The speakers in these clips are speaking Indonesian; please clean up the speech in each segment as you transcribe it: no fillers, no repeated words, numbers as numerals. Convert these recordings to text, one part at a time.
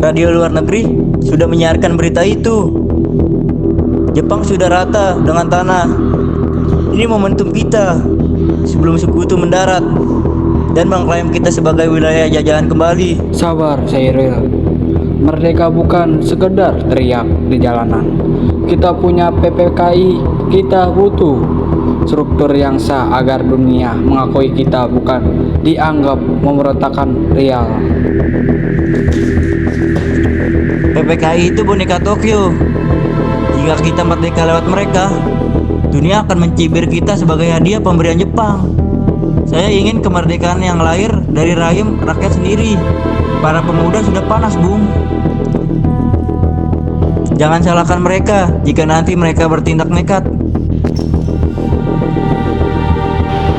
radio luar negeri sudah menyiarkan berita itu. Jepang sudah rata dengan tanah. Ini momentum kita sebelum sekutu mendarat dan mengklaim kita sebagai wilayah jajahan kembali. Sabar, Syairil. Merdeka bukan sekedar teriak di jalanan. Kita punya PPKI, kita butuh struktur yang sah agar dunia mengakui kita bukan dianggap memberontakan real. PPKI itu boneka Tokyo. Jika kita merdeka lewat mereka, dunia akan mencibir kita sebagai hadiah pemberian Jepang. Saya ingin kemerdekaan yang lahir dari rahim rakyat sendiri. Para pemuda sudah panas, Bung. Jangan salahkan mereka jika nanti mereka bertindak nekat.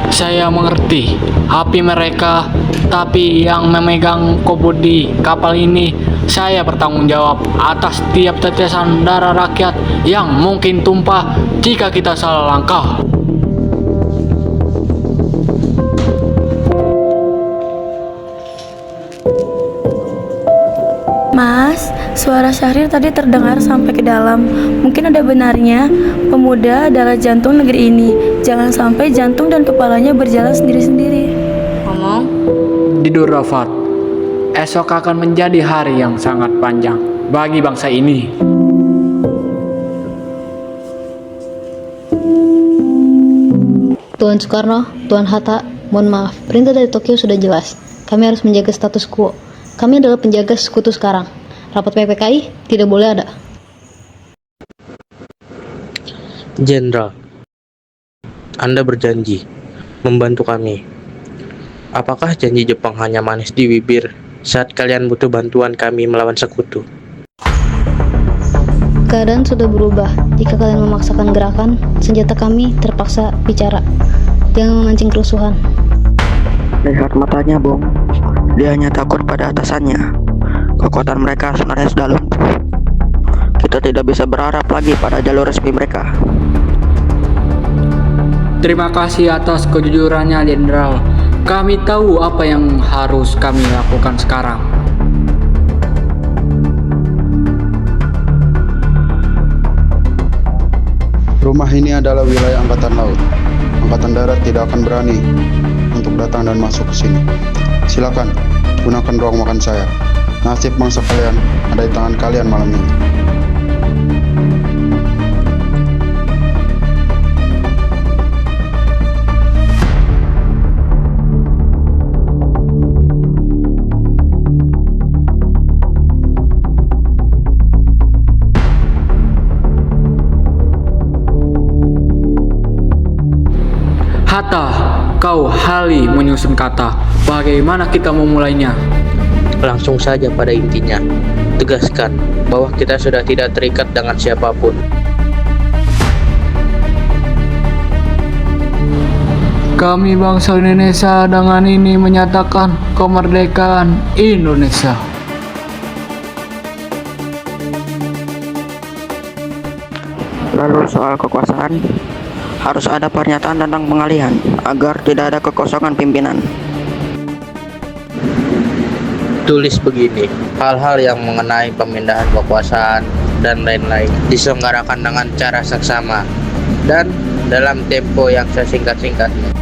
Saya mengerti api mereka, tapi yang memegang kobodi kapal ini, saya bertanggung jawab atas tiap tetesan darah rakyat yang mungkin tumpah jika kita salah langkah. Mas, suara Syahrir tadi terdengar sampai ke dalam. Mungkin ada benarnya. Pemuda adalah jantung negeri ini. Jangan sampai jantung dan kepalanya berjalan sendiri-sendiri. Ngomong, Tidur Rafat, esok akan menjadi hari yang sangat panjang bagi bangsa ini. Tuan Soekarno, Tuan Hatta, mohon maaf, perintah dari Tokyo sudah jelas. Kami harus menjaga status quo. Kami adalah penjaga sekutu sekarang. Rapat PPKI tidak boleh ada. Jenderal, Anda berjanji membantu kami. Apakah janji Jepang hanya manis di bibir saat kalian butuh bantuan kami melawan sekutu? Keadaan sudah berubah. Jika kalian memaksakan gerakan, senjata kami terpaksa bicara. Jangan memancing kerusuhan. Lihat matanya, Bung. Dia hanya takut pada atasannya. Kekuatan mereka sebenarnya sudah lumpuh. Kita tidak bisa berharap lagi pada jalur resmi mereka. Terima kasih atas kejujurannya, Jenderal. Kami tahu apa yang harus kami lakukan sekarang. Rumah ini adalah wilayah Angkatan Laut. Angkatan Darat tidak akan berani untuk datang dan masuk ke sini. Silakan, gunakan ruang makan saya. Nasib bangsa kalian ada di tangan kalian malam ini. Hatta, kau Hali menyusun kata. Bagaimana kita memulainya? Langsung saja pada intinya. Tegaskan bahwa kita sudah tidak terikat dengan siapapun. Kami bangsa Indonesia dengan ini menyatakan kemerdekaan Indonesia. Lalu soal kekuasaan, harus ada pernyataan tentang pengalihan agar tidak ada kekosongan pimpinan. Tulis begini, hal-hal yang mengenai pemindahan kekuasaan dan lain-lain diselenggarakan dengan cara seksama dan dalam tempo yang sesingkat-singkatnya.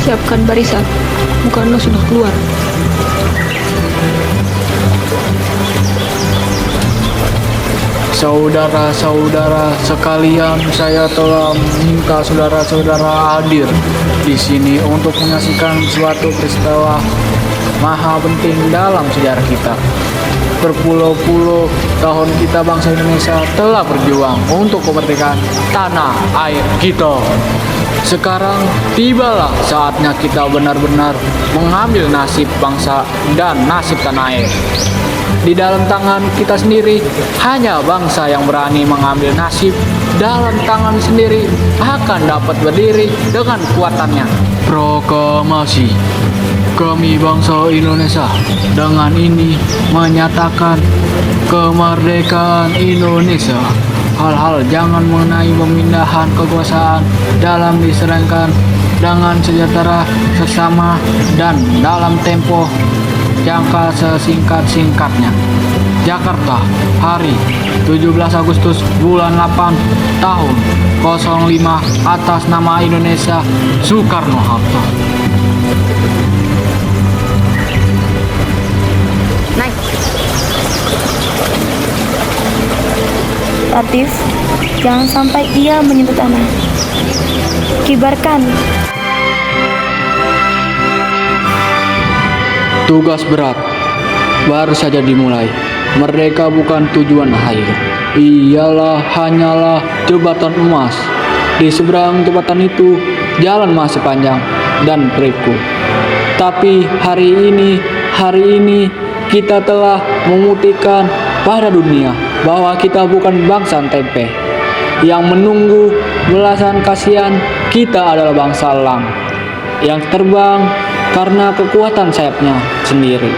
Siapkan barisan. Mukarno sudah keluar. Saudara-saudara sekalian, saya telah meminta saudara-saudara hadir di sini untuk menyaksikan suatu peristiwa maha penting dalam sejarah kita. Berpuluh-puluh tahun kita bangsa Indonesia telah berjuang untuk kemerdekaan tanah air kita. Sekarang tibalah saatnya kita benar-benar mengambil nasib bangsa dan nasib tanah air. Di dalam tangan kita sendiri, hanya bangsa yang berani mengambil nasib dalam tangan sendiri akan dapat berdiri dengan kuatannya. Proklamasi. Kami bangsa Indonesia dengan ini menyatakan kemerdekaan Indonesia. Hal-hal jangan mengenai pemindahan kekuasaan dalam diserangkan dengan sejahtera sesama dan dalam tempo jangka sesingkat-singkatnya. Jakarta, hari 17 Agustus bulan 8 tahun 05 atas nama Indonesia Soekarno-Hatta. Latif, jangan sampai ia menyentuh tanah. Kibarkan. Tugas berat baru saja dimulai. Merdeka bukan tujuan akhir. Ialah hanyalah jembatan emas. Di seberang jembatan itu jalan masih panjang dan berliku. Tapi hari ini kita telah membuktikan pada dunia bahwa kita bukan bangsa tempe yang menunggu belasan kasihan. Kita adalah bangsa elang yang terbang karena kekuatan sayapnya sendiri.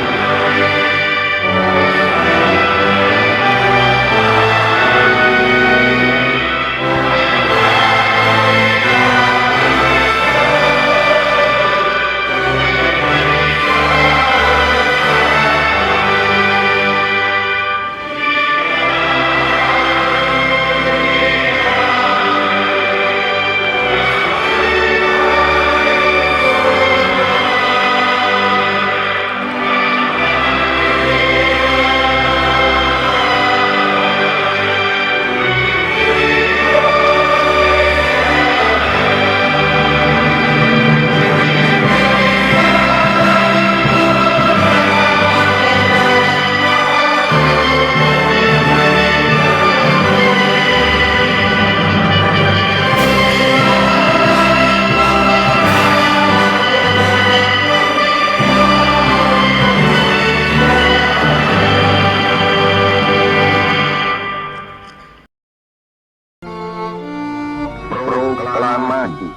Proklamasi.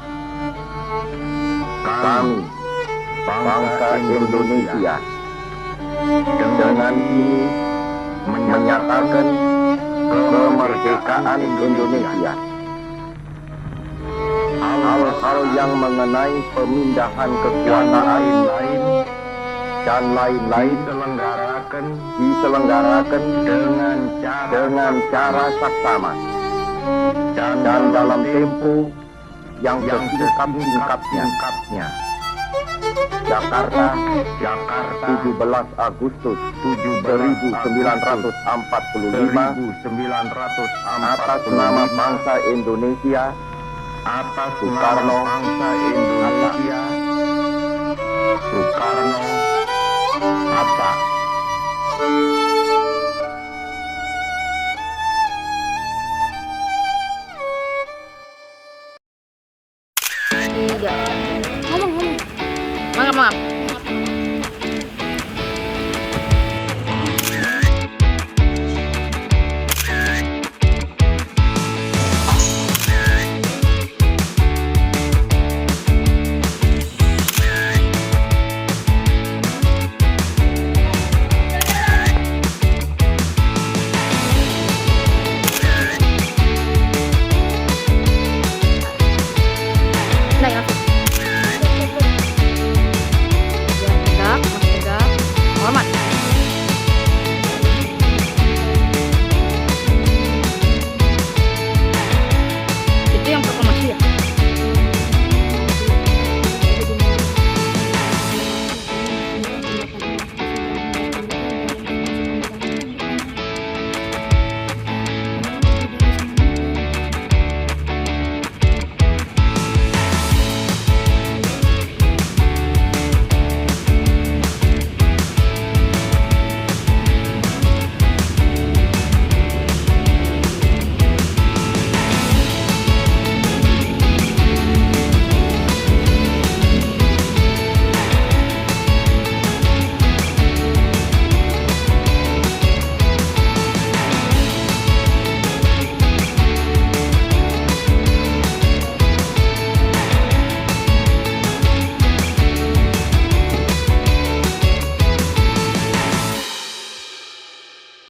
Kami, bangsa Indonesia, dengan ini menyatakan kemerdekaan Indonesia. Hal-hal yang mengenai pemindahan kekuasaan lain dan lain-lain diselenggarakan dengan cara saksama dan dalam tempo yang sesingkat-singkatnya. Jakarta, 17 Agustus 1945 atas nama bangsa Indonesia, Soekarno, Hatta. Maaf.